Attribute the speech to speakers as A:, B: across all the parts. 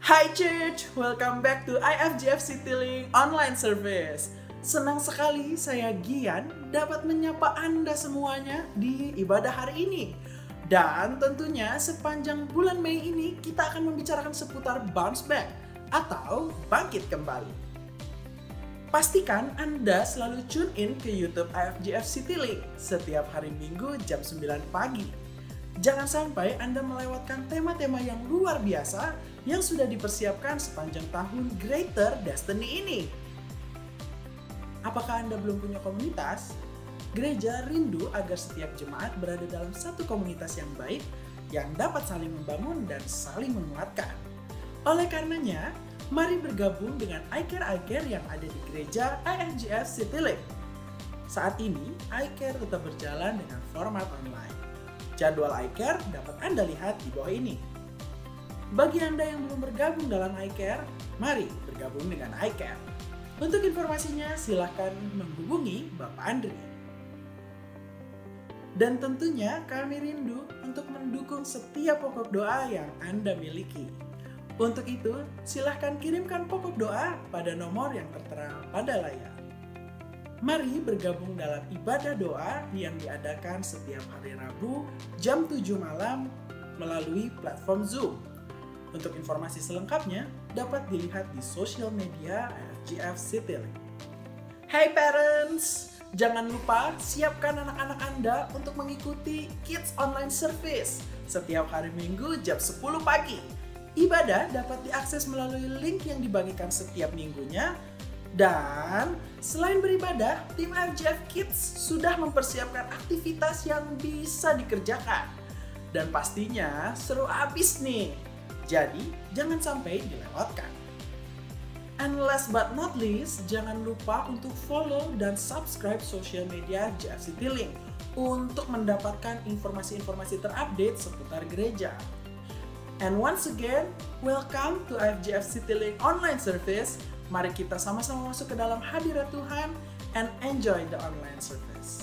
A: Hi Church, welcome back to IFGF Citylink Online Service. Senang sekali saya Gian dapat menyapa Anda semuanya di ibadah hari ini. Dan tentunya sepanjang bulan Mei ini kita akan membicarakan seputar bounce back atau bangkit kembali. Pastikan Anda selalu tune in ke YouTube IFGF Citylink setiap hari Minggu jam 9 pagi. Jangan sampai Anda melewatkan tema-tema yang luar biasa yang sudah dipersiapkan sepanjang tahun Greater Destiny ini. Apakah Anda belum punya komunitas? Gereja rindu agar setiap jemaat berada dalam satu komunitas yang baik, yang dapat saling membangun dan saling menguatkan. Oleh karenanya, mari bergabung dengan iCare yang ada di gereja IFGF Citylink. Saat ini, iCare tetap berjalan dengan format online. Jadwal iCare dapat Anda lihat di bawah ini. Bagi Anda yang belum bergabung dalam iCare, mari bergabung dengan iCare. Untuk informasinya, silakan menghubungi Bapak Andri. Dan tentunya kami rindu untuk mendukung setiap pokok doa yang Anda miliki. Untuk itu, silakan kirimkan pokok doa pada nomor yang tertera pada layar. Mari bergabung dalam ibadah doa yang diadakan setiap hari Rabu jam 7 malam melalui platform Zoom. Untuk informasi selengkapnya dapat dilihat di sosial media IFGF Citylink. Hey parents, jangan lupa siapkan anak-anak Anda untuk mengikuti Kids Online Service setiap hari Minggu jam 10 pagi. Ibadah dapat diakses melalui link yang dibagikan setiap minggunya. Dan selain beribadah, tim IFGF Kids sudah mempersiapkan aktivitas yang bisa dikerjakan. Dan pastinya seru abis nih. Jadi jangan sampai dilewatkan. And last but not least, jangan lupa untuk follow dan subscribe sosial media IFGF Citylink untuk mendapatkan informasi-informasi terupdate seputar gereja. And once again, welcome to IFGF Citylink Online Service. Mari kita sama-sama masuk ke dalam hadirat Tuhan and enjoy the online service.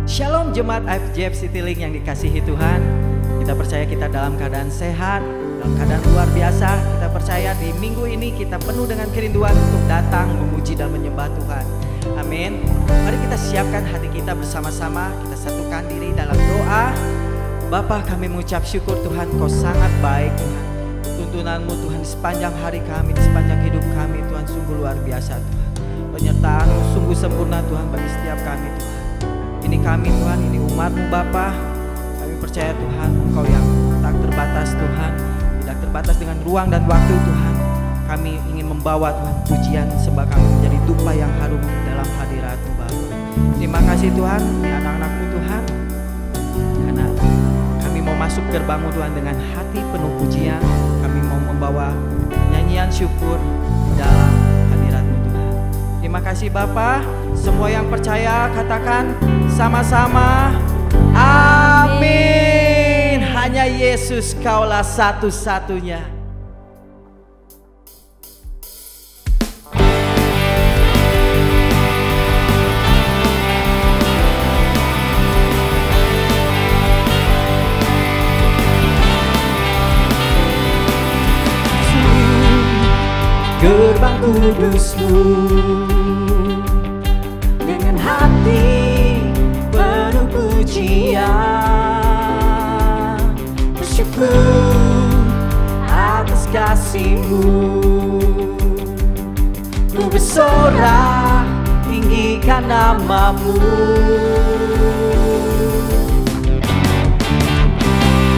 B: Shalom jemaat IFGF Citylink yang dikasihi Tuhan. Kita percaya kita dalam keadaan sehat, dalam keadaan luar biasa. Kita percaya di minggu ini kita penuh dengan kerinduan untuk datang memuji dan menyembah Tuhan. Amin. Mari kita siapkan hati kita bersama-sama. Kita satukan diri dalam doa. Bapa, kami mengucap syukur Tuhan, Kau sangat baik Tuhan. Tuntunanmu Tuhan di sepanjang hari kami, di sepanjang hidup kami Tuhan, sungguh luar biasa Tuhan. Penyertaan-Mu sungguh sempurna Tuhan bagi setiap kami Tuhan. Ini kami Tuhan, ini umat-Mu Bapa. Kami percaya Tuhan, Engkau yang tak terbatas Tuhan, tidak terbatas dengan ruang dan waktu Tuhan. Kami ingin membawa Tuhan pujian sebab kami menjadi dupa yang harum dalam hadirat-Mu Bapa. Terima kasih Tuhan, ini anak-anak-Mu Tuhan. Karena kami mau masuk gerbang-Mu Tuhan dengan hati penuh pujian. Kami mau membawa nyanyian syukur dalam hadirat-Mu Tuhan. Terima kasih Bapa. Semua yang percaya katakan sama-sama amin. Hanya Yesus Kaulah satu-satunya.
C: Gerbang kudus-Mu dengan hati penuh pujian, bersyukur
B: kasih-Mu. Ku bersorak tinggikan nama-Mu.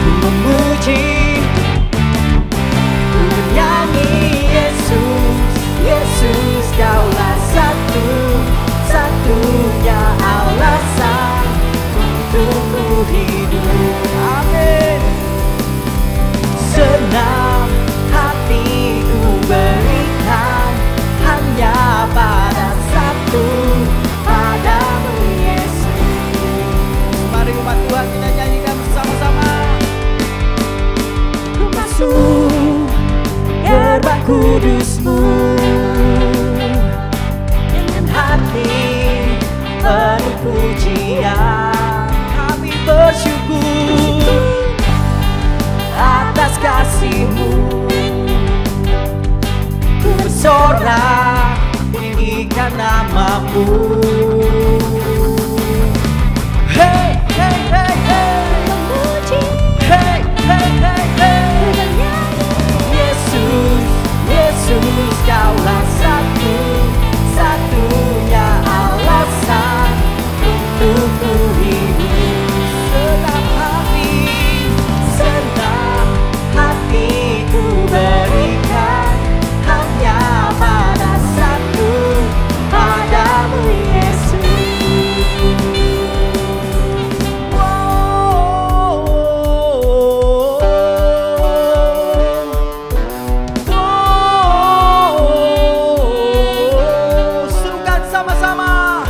B: Ku memuji, ku bernyanyi Yesus, Yesus Kaulah satu-satunya alasan untuk ku hidup. Amin. Senang hatiku berikan hanya pada satu, padamu Yesus. Mari umat Tuhan kita nyanyikan bersama-sama. Ku masuk gerbang kudus-Mu dengan hati penuh pujian. Kami bersyukur atas kasih-Mu. Ku bersorak tinggikan nama-Mu. Hey, hey, hey, hey. Hey, hey, hey, hey. Yesus, Yesus Kaulah satu-satunya alasan untuk ku hidup. Senang hatiku berikan hanya pada satu, padamu Yesus. Serukan sama-sama.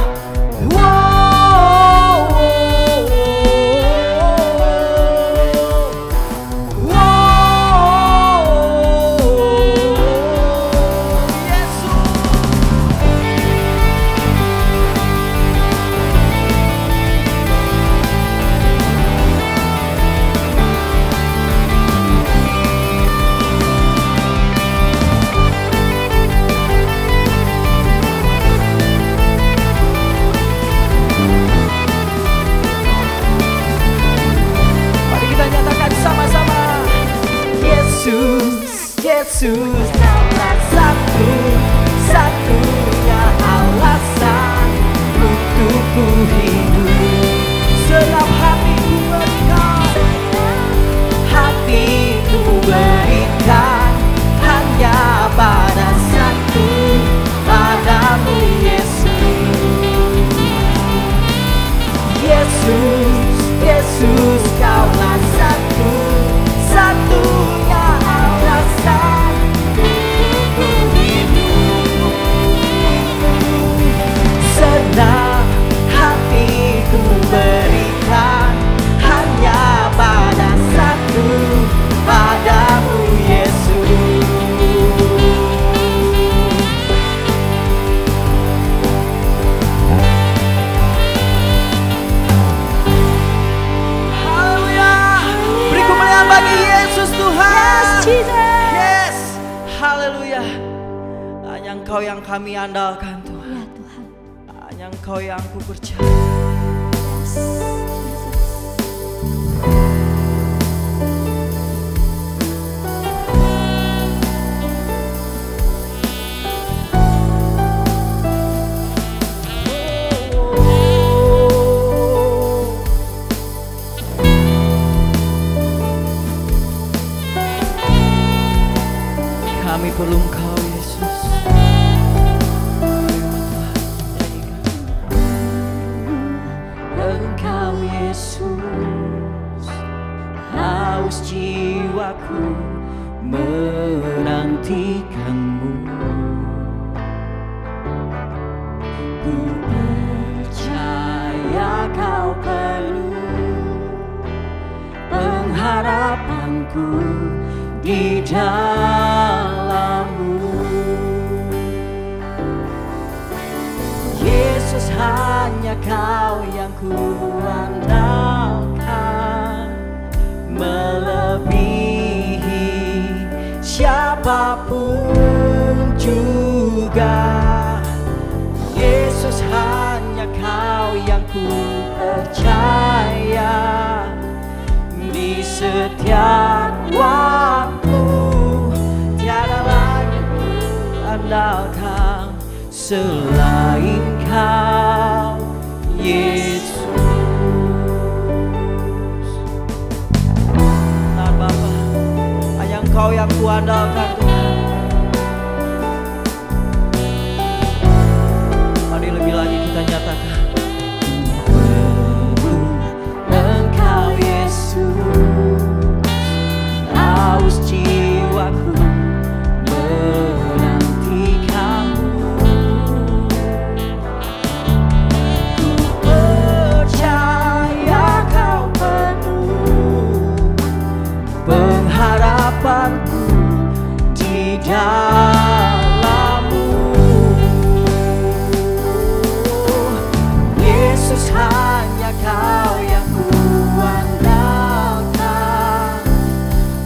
B: Mari kita nyatakan sama-sama. Yesus, Yesus Kaulah satu-satunya alasan untuk ku hidup. Selap hatiku berikan, hatiku berikan hanya pada satu, padamu Yesus. Yesus, Yesus Kaulah satu-satunya alasan untuk ku hidup. Senang hatiku berikan hanya pada satu, padamu Yesus. Haleluya. Beri kemuliaan bagi Yesus Tuhan. Yes. Haleluya. Hanya Engkau yang kami andalkan Tuhan.
C: Ya Tuhan.
B: Hanya Engkau yang ku percaya. Kami perlu Engkau Yesus. Engkau Yesus, haus jiwaku menantikan-Mu. Ku percaya Kau penuh pengharapanku di dalam-Mu. Yesus, hanya Kau yang ku andalkan, melebihi siapapun juga. Yesus, hanya Kau yang ku percaya di setiap waktu. selain Kau, Yesus. Benar Bapa, hanya Engkau yang kuandalkan Tuhan. Mari lebih lagi kita nyatakan, Engkau Yesus, haus jiwaku menanti Kamu. Ku percaya Kau penuh pengharapanku di dalam-Mu. Yesus, hanya Kau yang kuandalkan,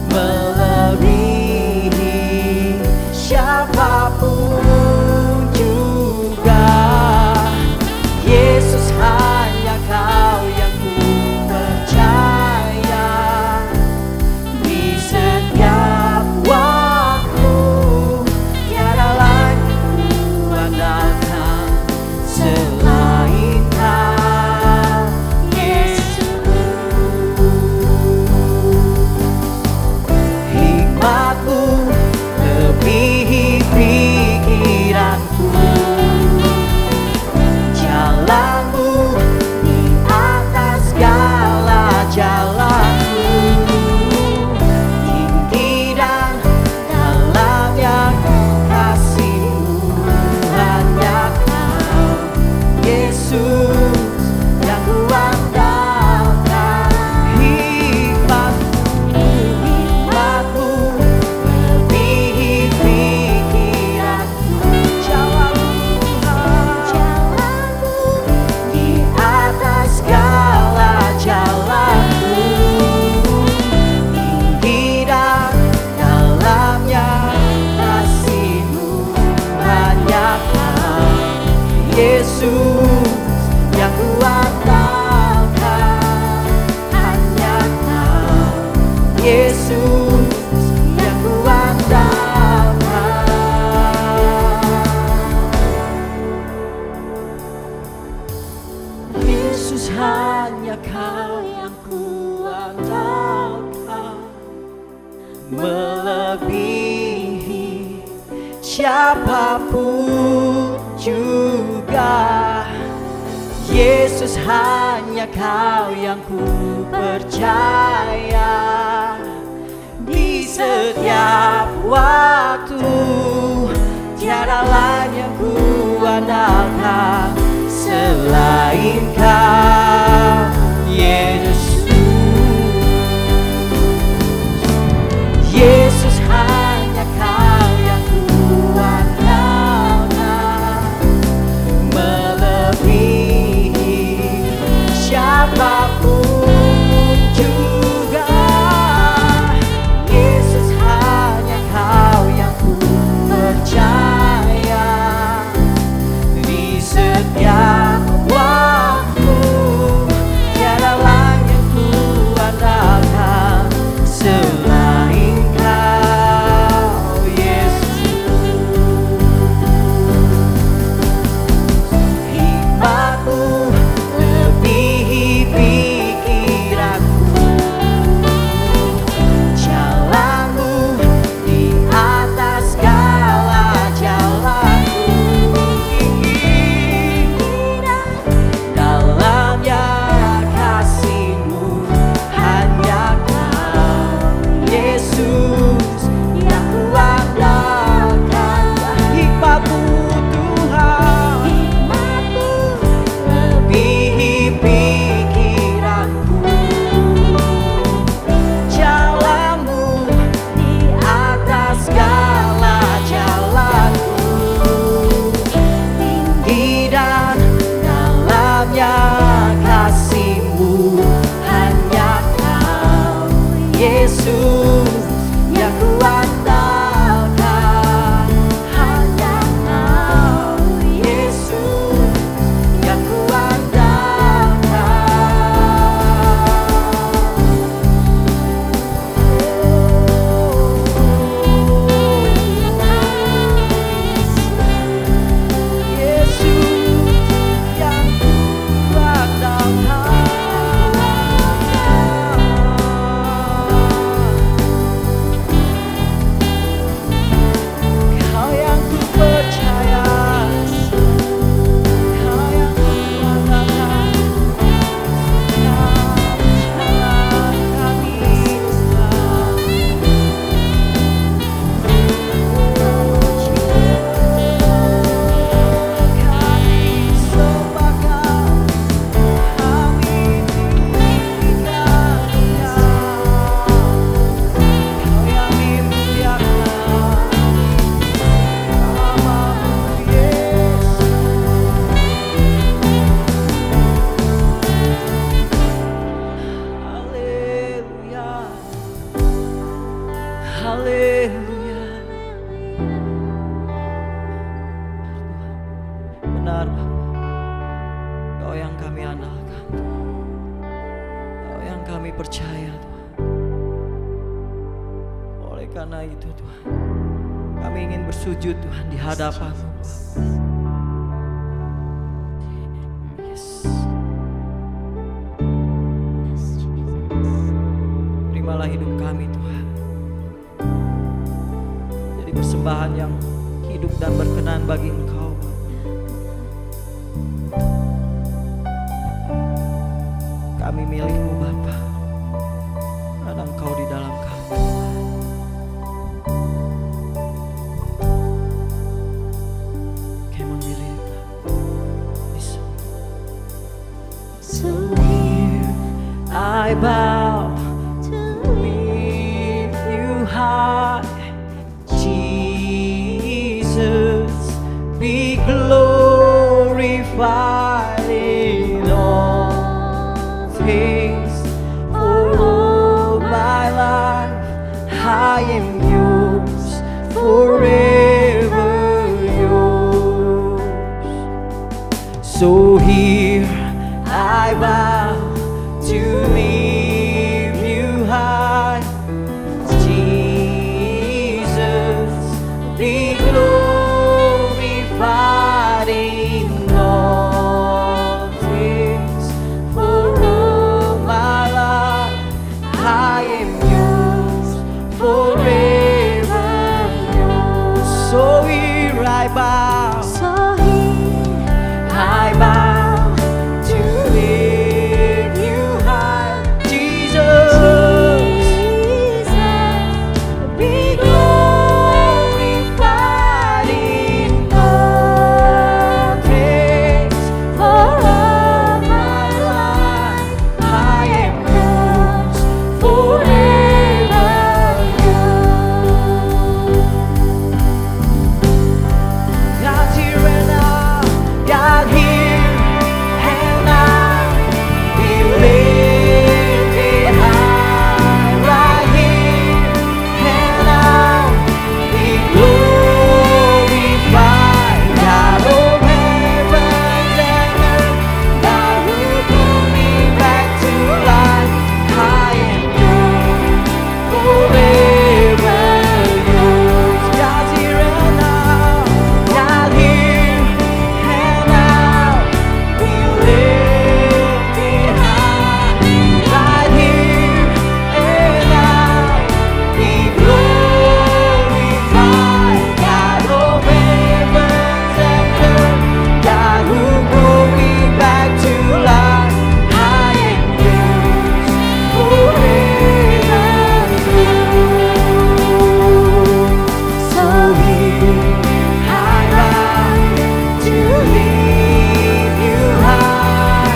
B: melebihi siapapun juga. Yesus, hanya Kau yang ku percaya, di setiap waktu tiada lagi ku andalkan selain Kau, Yesus. Hikmat-Mu lebihi pikiranku, jalan-Mu di atas segala jalanku. Tinggi dan dalamnya kasih-Mu, hanya Kau, Yesus, yang kuandalkan. Hikmat-Mu lebihi pikiranku, jalan-Mu di atas segala jalanku. Tinggi dan dalamnya kasih-Mu, hanya Kau, Yesus, yang kuandalkan. Hanya Kau, Yesus, yang kuandalkan. Yesus, hanya Kau yang kuandalkan, melebihi siapapun juga. Yesus, hanya Kau yang ku percaya, di setiap waktu tiada lain yang ku andalkan selain Kau, Yesus. Yesus, hanya Kau yang ku andalkan, melebihi siapapun juga. Yesus, hanya Kau yang ku percaya, di setiap waktu Haleluya. Benar Bapa, Kau yang kami andalkan, Kau yang kami percaya Tuhan. Oleh karena itu Tuhan, kami ingin bersujud Tuhan di hadapan-Mu Bapa. Yes. Terimalah hidup kami Tuhan, jadi persembahan yang hidup dan berkenan bagi Engkau. Kami milik-Mu Bapa, dan Engkau di dalam kami Tuhan. Come on, really. Listen.
C: So here
B: I bow to lift You high, Jesus, be glorified in all things. For all my life I am Yours, forever Yours. So here I bow to lift You high, Jesus, be glorified in all things. For all my life I am Yours, forever Yours. So here I bow,
C: so here
B: I bow to lift You high, Jesus,
C: be glorified in all things. For all my life
B: I am
C: Yours, forever
B: God here and now, God here and now, be lifted high, right here and now, be glorified, God of heavens and earth, God who brought me back to life. I am Yours, forever Yours. God's here and now, God here and now, be lifted high, right here and now, be glorified, God of heavens and earth, God who brought me back to life. I am Yours, forever Yours. So here I bow to lift You high,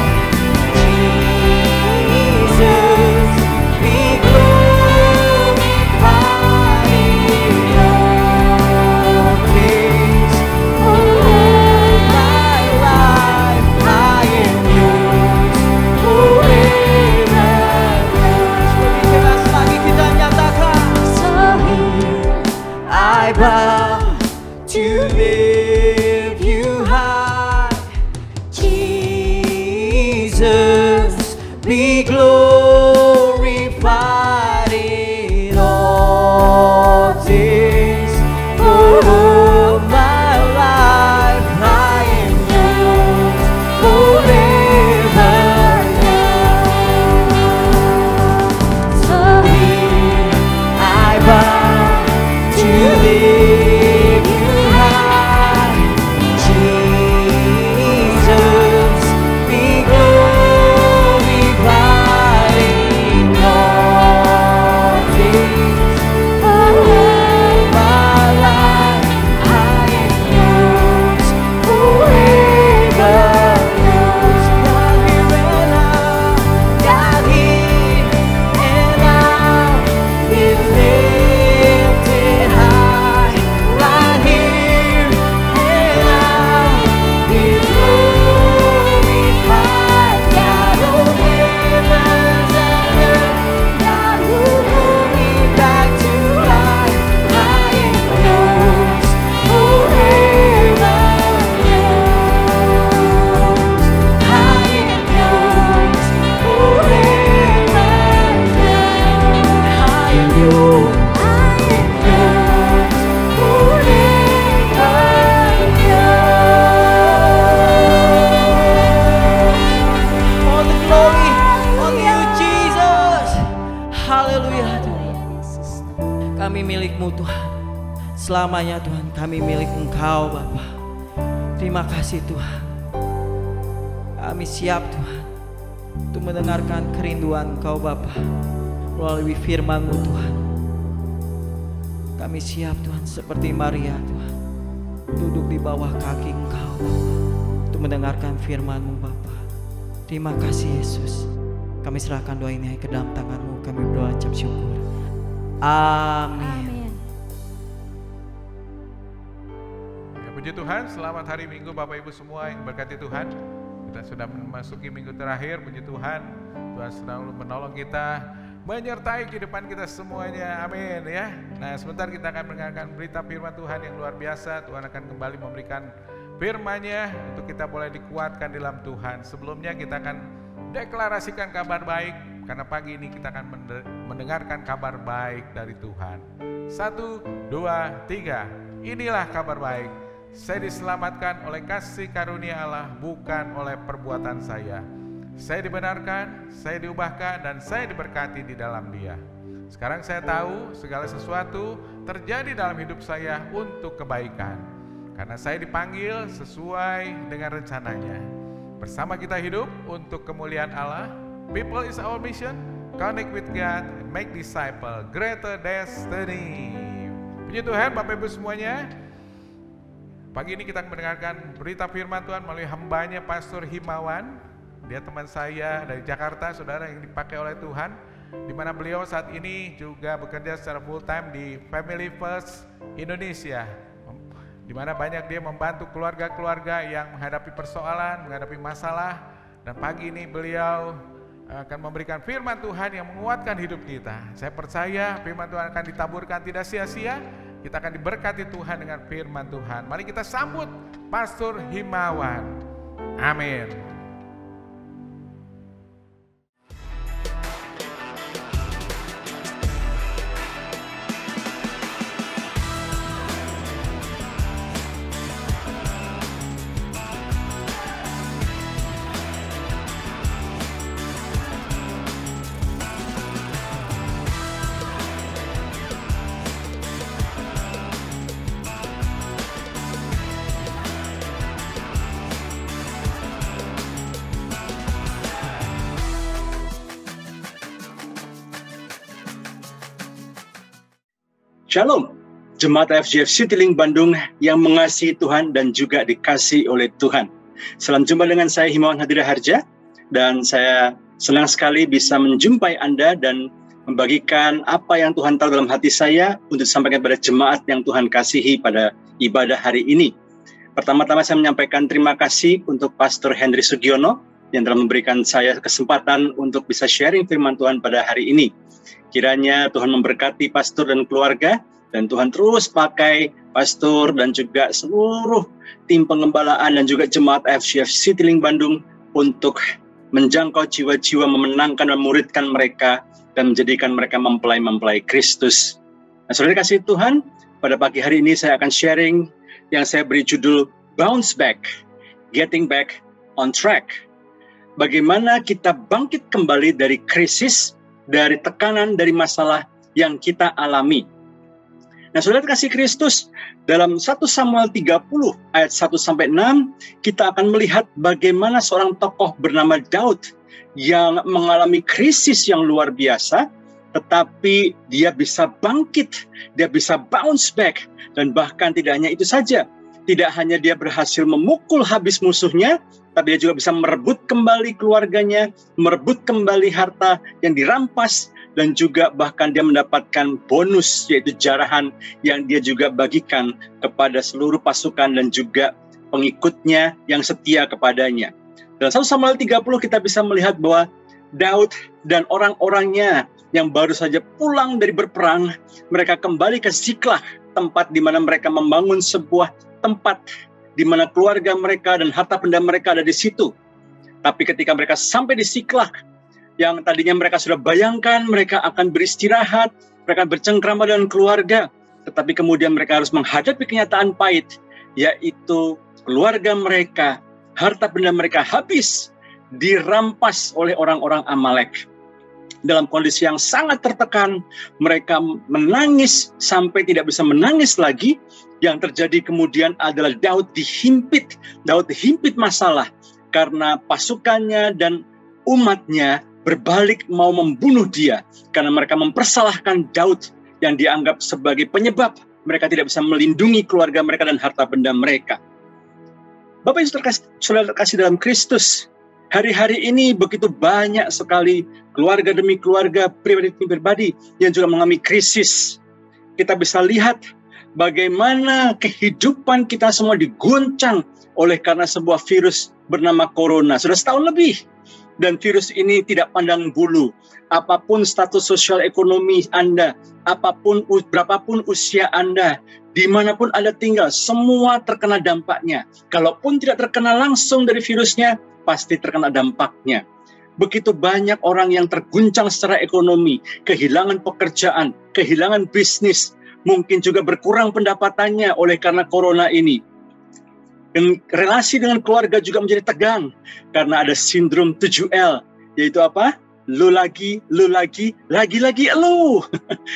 B: Jesus, be glorified in all things. For all my life I am Yours, forever Yours. Lebih keras lagi kita nyatakan.
C: So here
B: I bow to lift You high, Jesus, be glorified in all things. For all my life I am Yours, forever Yours.
C: so here
B: I bow to lift Kami milik-Mu Tuhan. Selamanya Tuhan kami milik Engkau Bapa. Terima kasih Tuhan. Kami siap Tuhan untuk mendengarkan kerinduan Engkau Bapa melalui firman-Mu Tuhan. Kami siap Tuhan seperti Maria Tuhan, duduk di bawah kaki Engkau Bapa untuk mendengarkan firman-Mu Bapa. Terima kasih Yesus. Kami serahkan doa ini ke dalam tangan-Mu. Kami berdoa ucap syukur. Amin.
D: Ya, puji Tuhan, selamat hari Minggu Bapak Ibu semua yang berkati Tuhan. Kita sudah memasuki minggu terakhir, puji Tuhan. Tuhan selalu menolong kita, menyertai kehidupan kita semuanya, amin ya. Nah sebentar kita akan mendengarkan berita firman Tuhan yang luar biasa. Tuhan akan kembali memberikan firman-Nya untuk kita boleh dikuatkan dalam Tuhan. Sebelumnya kita akan deklarasikan kabar baik, karena pagi ini kita akan mendengarkan kabar baik dari Tuhan. 1, 2, 3, inilah kabar baik. Saya diselamatkan oleh kasih karunia Allah, bukan oleh perbuatan saya. Saya dibenarkan, saya diubahkan, dan saya diberkati di dalam Dia. Sekarang saya tahu segala sesuatu terjadi dalam hidup saya untuk kebaikan, karena saya dipanggil sesuai dengan rencananya. Bersama kita hidup untuk kemuliaan Allah. People is our mission. Connect with God and make disciple greater destiny. Puji Tuhan Bapak Ibu semuanya. Pagi ini kita mendengarkan berita firman Tuhan melalui hambanya Pastor Himawan. Dia teman saya dari Jakarta, saudara, yang dipakai oleh Tuhan, di mana beliau saat ini juga bekerja secara full time di Family First Indonesia, di mana banyak dia membantu keluarga-keluarga yang menghadapi persoalan, menghadapi masalah. Dan pagi ini beliau akan memberikan firman Tuhan yang menguatkan hidup kita. Saya percaya firman Tuhan akan ditaburkan tidak sia-sia. Kita akan diberkati Tuhan dengan firman Tuhan. Mari kita sambut Pastor Himawan. Amin.
E: Shalom, Jemaat FGF Citylink Bandung yang mengasihi Tuhan dan juga dikasihi oleh Tuhan. Salam jumpa dengan saya Himawan Hadira Harja, dan saya senang sekali bisa menjumpai Anda dan membagikan apa yang Tuhan tahu dalam hati saya untuk disampaikan pada jemaat yang Tuhan kasihi pada ibadah hari ini. Pertama-tama saya menyampaikan terima kasih untuk Pastor Henry Sugiono yang telah memberikan saya kesempatan untuk bisa sharing firman Tuhan pada hari ini. Kiranya Tuhan memberkati pastor dan keluarga, dan Tuhan terus pakai pastor dan juga seluruh tim pengembalaan dan juga jemaat FGF Citylink Bandung untuk menjangkau jiwa-jiwa, memenangkan dan memuridkan mereka dan menjadikan mereka mempelai-mempelai Kristus. Nah, saudara kasih Tuhan, pada pagi hari ini saya akan sharing yang saya beri judul Bounce Back, Getting Back on Track. Bagaimana kita bangkit kembali dari krisis, dari tekanan, dari masalah yang kita alami. Nah, saudara kasih Kristus, dalam 1 Samuel 30 ayat 1-6, kita akan melihat bagaimana seorang tokoh bernama Daud yang mengalami krisis yang luar biasa, tetapi dia bisa bangkit, dia bisa bounce back, dan bahkan tidak hanya itu saja, tidak hanya dia berhasil memukul habis musuhnya, tapi dia juga bisa merebut kembali keluarganya, merebut kembali harta yang dirampas, dan juga bahkan dia mendapatkan bonus, yaitu jarahan yang dia juga bagikan kepada seluruh pasukan dan juga pengikutnya yang setia kepadanya. Dalam 1 Samuel 30 kita bisa melihat bahwa Daud dan orang-orangnya yang baru saja pulang dari berperang, mereka kembali ke Ziklag, tempat di mana mereka membangun sebuah tempat di mana keluarga mereka dan harta benda mereka ada di situ. Tapi ketika mereka sampai di Ziklag, yang tadinya mereka sudah bayangkan mereka akan beristirahat, mereka bercengkrama dengan keluarga, tetapi kemudian mereka harus menghadapi kenyataan pahit, yaitu keluarga mereka, harta benda mereka habis, dirampas oleh orang-orang Amalek. dalam kondisi yang sangat tertekan. Mereka menangis sampai tidak bisa menangis lagi. Yang terjadi kemudian adalah Daud dihimpit masalah karena pasukannya dan umatnya berbalik mau membunuh dia karena mereka mempersalahkan Daud yang dianggap sebagai penyebab mereka tidak bisa melindungi keluarga mereka dan harta benda mereka. Bapak Ibu Saudara terkasih dalam Kristus, hari-hari ini begitu banyak sekali keluarga demi keluarga, pribadi demi pribadi yang juga mengalami krisis. Kita bisa lihat bagaimana kehidupan kita semua diguncang oleh karena sebuah virus bernama corona. Sudah setahun lebih. Dan virus ini tidak pandang bulu. Apapun status sosial ekonomi Anda, berapapun usia Anda, dimanapun Anda tinggal, semua terkena dampaknya. Kalaupun tidak terkena langsung dari virusnya, pasti terkena dampaknya. Begitu banyak orang yang terguncang secara ekonomi, kehilangan pekerjaan, kehilangan bisnis, mungkin juga berkurang pendapatannya oleh karena corona ini. Dan relasi dengan keluarga juga menjadi tegang karena ada sindrom 7L, yaitu apa? Lu lagi, lagi lu.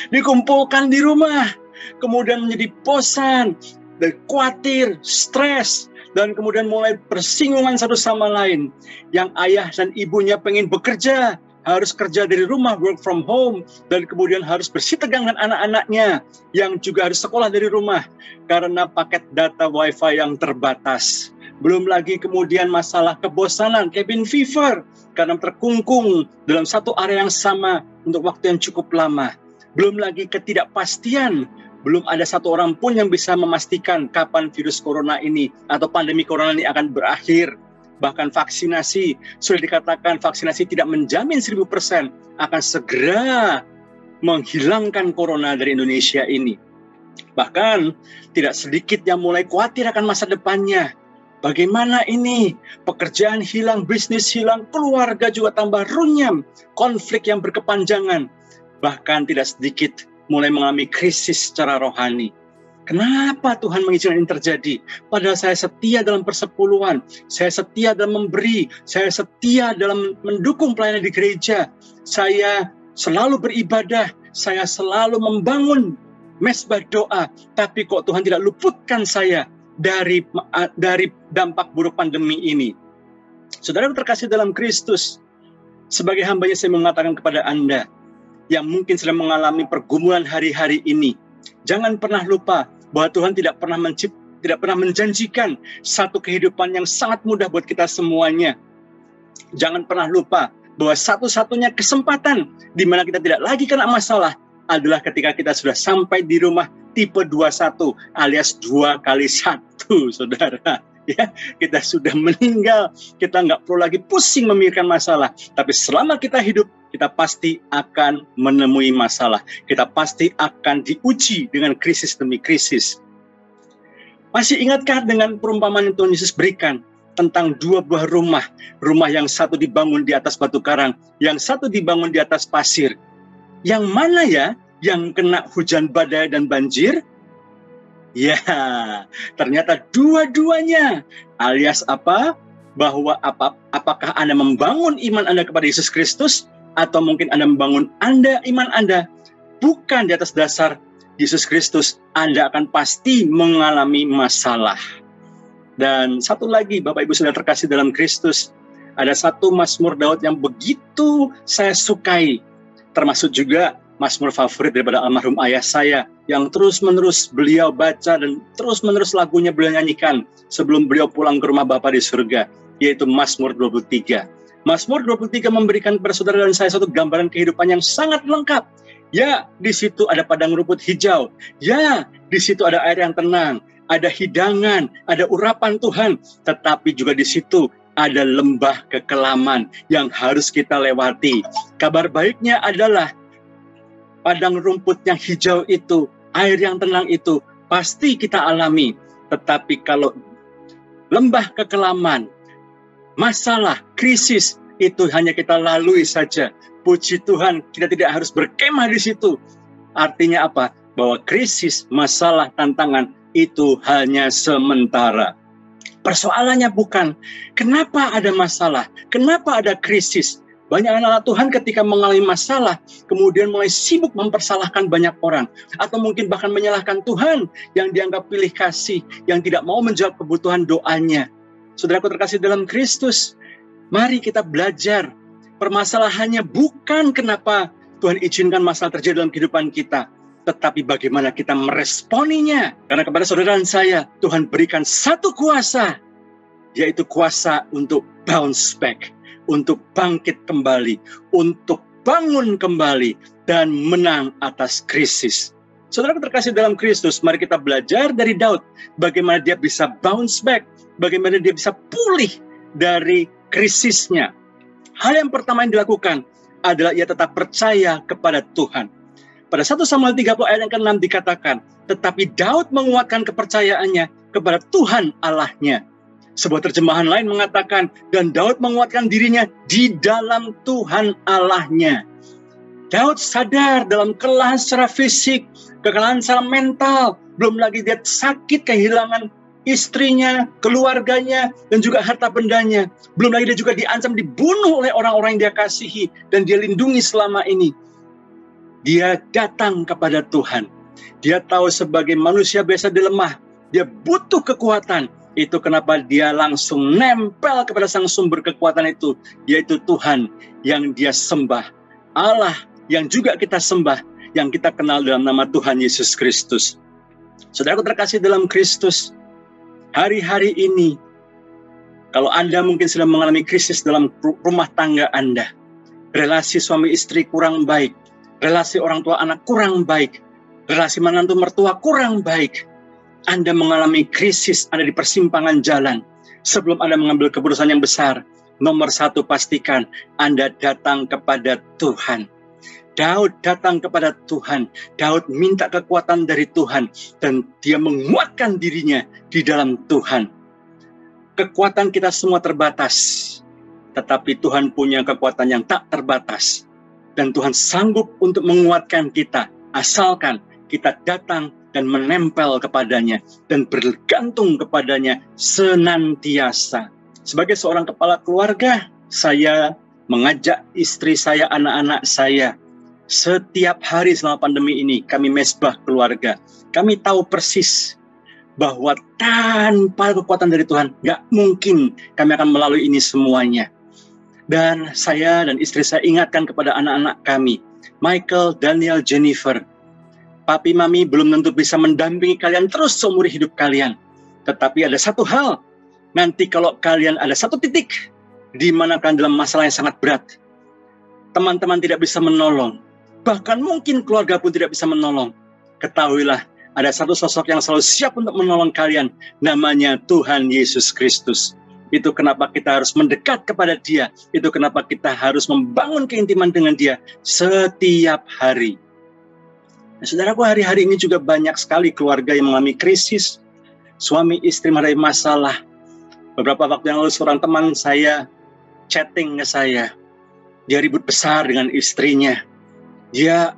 E: Dikumpulkan di rumah, kemudian menjadi bosan, dan khawatir, stres, dan kemudian mulai bersinggungan satu sama lain. Yang ayah dan ibunya pengen bekerja, harus kerja dari rumah, work from home, dan kemudian harus bersitegang dengan anak-anaknya yang juga harus sekolah dari rumah karena paket data wifi yang terbatas. Belum lagi kemudian masalah kebosanan, cabin fever, karena terkungkung dalam satu area yang sama untuk waktu yang cukup lama. Belum lagi ketidakpastian, belum ada satu orang pun yang bisa memastikan kapan virus corona ini atau pandemi corona ini akan berakhir. Bahkan vaksinasi, sudah dikatakan vaksinasi tidak menjamin 1000% akan segera menghilangkan corona dari Indonesia ini. Bahkan tidak sedikit yang mulai khawatir akan masa depannya. Bagaimana ini? Pekerjaan hilang, bisnis hilang, keluarga juga tambah runyam, konflik yang berkepanjangan. Bahkan tidak sedikit mulai mengalami krisis secara rohani. Kenapa Tuhan mengizinkan ini terjadi? Padahal saya setia dalam persepuluhan, saya setia dalam memberi, saya setia dalam mendukung pelayanan di gereja, saya selalu beribadah, saya selalu membangun mesbah doa, tapi kok Tuhan tidak luputkan saya dari dampak buruk pandemi ini. Saudara terkasih dalam Kristus, sebagai hambanya saya mengatakan kepada Anda yang mungkin sedang mengalami pergumulan hari-hari ini, jangan pernah lupa bahwa Tuhan tidak pernah menjanjikan satu kehidupan yang sangat mudah buat kita semuanya. Jangan pernah lupa bahwa satu-satunya kesempatan di mana kita tidak lagi kena masalah adalah ketika kita sudah sampai di rumah tipe 21 alias 2x1, saudara. Ya, kita sudah meninggal, kita nggak perlu lagi pusing memikirkan masalah. Tapi selama kita hidup, kita pasti akan menemui masalah. Kita pasti akan diuji dengan krisis demi krisis. Masih ingatkah dengan perumpamaan yang Tuhan Yesus berikan tentang dua buah rumah? Rumah yang satu dibangun di atas batu karang, yang satu dibangun di atas pasir. Yang mana ya yang kena hujan badai dan banjir? Ya, ternyata dua-duanya. Alias apa? Bahwa apakah Anda membangun iman Anda kepada Yesus Kristus, atau mungkin Anda membangun iman Anda bukan di atas dasar Yesus Kristus, Anda akan pasti mengalami masalah. Dan satu lagi, Bapak Ibu Saudara terkasih dalam Kristus, ada satu Mazmur Daud yang begitu saya sukai, termasuk juga Mazmur favorit daripada almarhum ayah saya, yang terus-menerus beliau baca dan terus-menerus lagunya beliau nyanyikan sebelum beliau pulang ke rumah Bapa di surga, yaitu Mazmur 23. Mazmur 23 memberikan kepada saudara dan saya satu gambaran kehidupan yang sangat lengkap. Ya, di situ ada padang rumput hijau. Ya, di situ ada air yang tenang, ada hidangan, ada urapan Tuhan. Tetapi juga di situ ada lembah kekelaman yang harus kita lewati. Kabar baiknya adalah padang rumput yang hijau itu, air yang tenang itu, pasti kita alami. Tetapi kalau lembah kekelaman, masalah, krisis, itu hanya kita lalui saja. Puji Tuhan, kita tidak harus berkemah di situ. Artinya apa? Bahwa krisis, masalah, tantangan itu hanya sementara. Persoalannya bukan kenapa ada masalah, kenapa ada krisis. Banyak anak-anak Tuhan ketika mengalami masalah, kemudian mulai sibuk mempersalahkan banyak orang. Atau mungkin bahkan menyalahkan Tuhan yang dianggap pilih kasih, yang tidak mau menjawab kebutuhan doanya. Saudaraku terkasih dalam Kristus, mari kita belajar. Permasalahannya bukan kenapa Tuhan izinkan masalah terjadi dalam kehidupan kita, tetapi bagaimana kita meresponinya. Karena kepada saudara dan saya, Tuhan berikan satu kuasa, yaitu kuasa untuk bounce back, untuk bangkit kembali, untuk bangun kembali, dan menang atas krisis. Saudara terkasih dalam Kristus, mari kita belajar dari Daud, bagaimana dia bisa bounce back, bagaimana dia bisa pulih dari krisisnya. Hal yang pertama yang dilakukan adalah ia tetap percaya kepada Tuhan. Pada 1 Samuel 30 ayat yang ke-6 dikatakan, tetapi Daud menguatkan kepercayaannya kepada Tuhan Allahnya. Sebuah terjemahan lain mengatakan, dan Daud menguatkan dirinya di dalam Tuhan Allahnya. Daud sadar dalam kelelahan secara fisik, kekalahan secara mental, belum lagi dia sakit kehilangan istrinya, keluarganya, dan juga harta bendanya. Belum lagi dia juga diancam dibunuh oleh orang-orang yang dia kasihi dan dia lindungi selama ini. Dia datang kepada Tuhan. Dia tahu sebagai manusia biasa dia lemah, dia butuh kekuatan. Itu kenapa dia langsung nempel kepada sang sumber kekuatan itu, yaitu Tuhan yang dia sembah. Allah yang juga kita sembah, yang kita kenal dalam nama Tuhan Yesus Kristus. Saudaraku terkasih dalam Kristus, hari-hari ini, kalau Anda mungkin sedang mengalami krisis dalam rumah tangga Anda, relasi suami istri kurang baik, relasi orang tua anak kurang baik, relasi menantu mertua kurang baik, Anda mengalami krisis, Anda di persimpangan jalan. Sebelum Anda mengambil keputusan yang besar, nomor satu pastikan Anda datang kepada Tuhan. Daud datang kepada Tuhan. Daud minta kekuatan dari Tuhan. Dan dia menguatkan dirinya di dalam Tuhan. Kekuatan kita semua terbatas. Tetapi Tuhan punya kekuatan yang tak terbatas. Dan Tuhan sanggup untuk menguatkan kita. Asalkan kita datang dan menempel kepadanya dan bergantung kepadanya senantiasa. Sebagai seorang kepala keluarga, saya mengajak istri saya, anak-anak saya, setiap hari selama pandemi ini kami mesbah keluarga. Kami tahu persis bahwa tanpa kekuatan dari Tuhan gak mungkin kami akan melalui ini semuanya. Dan saya dan istri saya ingatkan kepada anak-anak kami, Michael, Daniel, Jennifer, Papi Mami belum tentu bisa mendampingi kalian terus seumur hidup kalian. Tetapi ada satu hal, nanti kalau kalian ada satu titik di mana kalian dalam masalah yang sangat berat, teman-teman tidak bisa menolong, bahkan mungkin keluarga pun tidak bisa menolong, ketahuilah ada satu sosok yang selalu siap untuk menolong kalian, namanya Tuhan Yesus Kristus. Itu kenapa kita harus mendekat kepada Dia, itu kenapa kita harus membangun keintiman dengan Dia setiap hari. Nah, saudaraku, hari-hari ini juga banyak sekali keluarga yang mengalami krisis, suami istri mengalami masalah. Beberapa waktu yang lalu seorang teman saya chatting ke saya, dia ribut besar dengan istrinya. Dia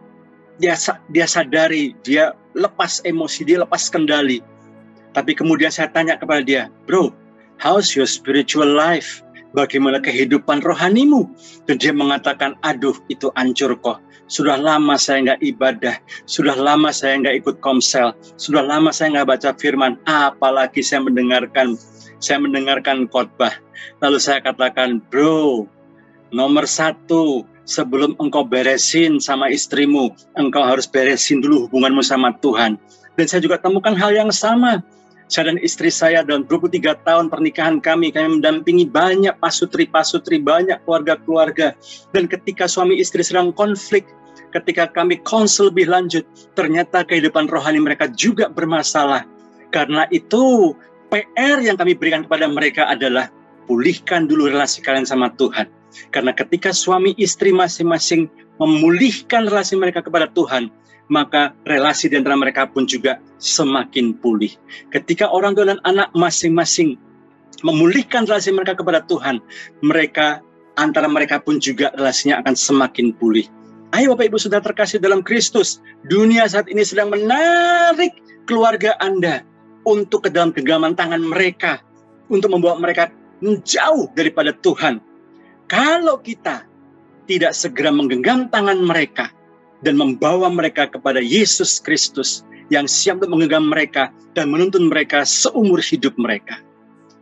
E: sadari, dia lepas emosi, dia lepas kendali. Tapi kemudian saya tanya kepada dia, bro, how's your spiritual life? Bagaimana kehidupan rohanimu? Dan dia mengatakan, aduh itu hancur kok. Sudah lama saya nggak ibadah, sudah lama saya nggak ikut komsel, sudah lama saya nggak baca firman, apalagi saya mendengarkan khotbah. Lalu saya katakan, bro, nomor satu, sebelum engkau beresin sama istrimu, engkau harus beresin dulu hubunganmu sama Tuhan. Dan saya juga temukan hal yang sama. Saya dan istri saya dalam 23 tahun pernikahan kami mendampingi banyak pasutri-pasutri, banyak keluarga-keluarga. Dan ketika suami istri sedang konflik, ketika kami konsel lebih lanjut, ternyata kehidupan rohani mereka juga bermasalah. Karena itu, PR yang kami berikan kepada mereka adalah pulihkan dulu relasi kalian sama Tuhan. Karena ketika suami istri masing-masing memulihkan relasi mereka kepada Tuhan, maka relasi di antara mereka pun juga semakin pulih. Ketika orang tua dan anak masing-masing memulihkan relasi mereka kepada Tuhan, antara mereka pun juga relasinya akan semakin pulih. Ayo Bapak Ibu Saudara terkasih dalam Kristus, dunia saat ini sedang menarik keluarga Anda untuk ke dalam genggaman tangan mereka, untuk membawa mereka jauh daripada Tuhan. Kalau kita tidak segera menggenggam tangan mereka dan membawa mereka kepada Yesus Kristus yang siap untuk menggenggam mereka dan menuntun mereka seumur hidup mereka.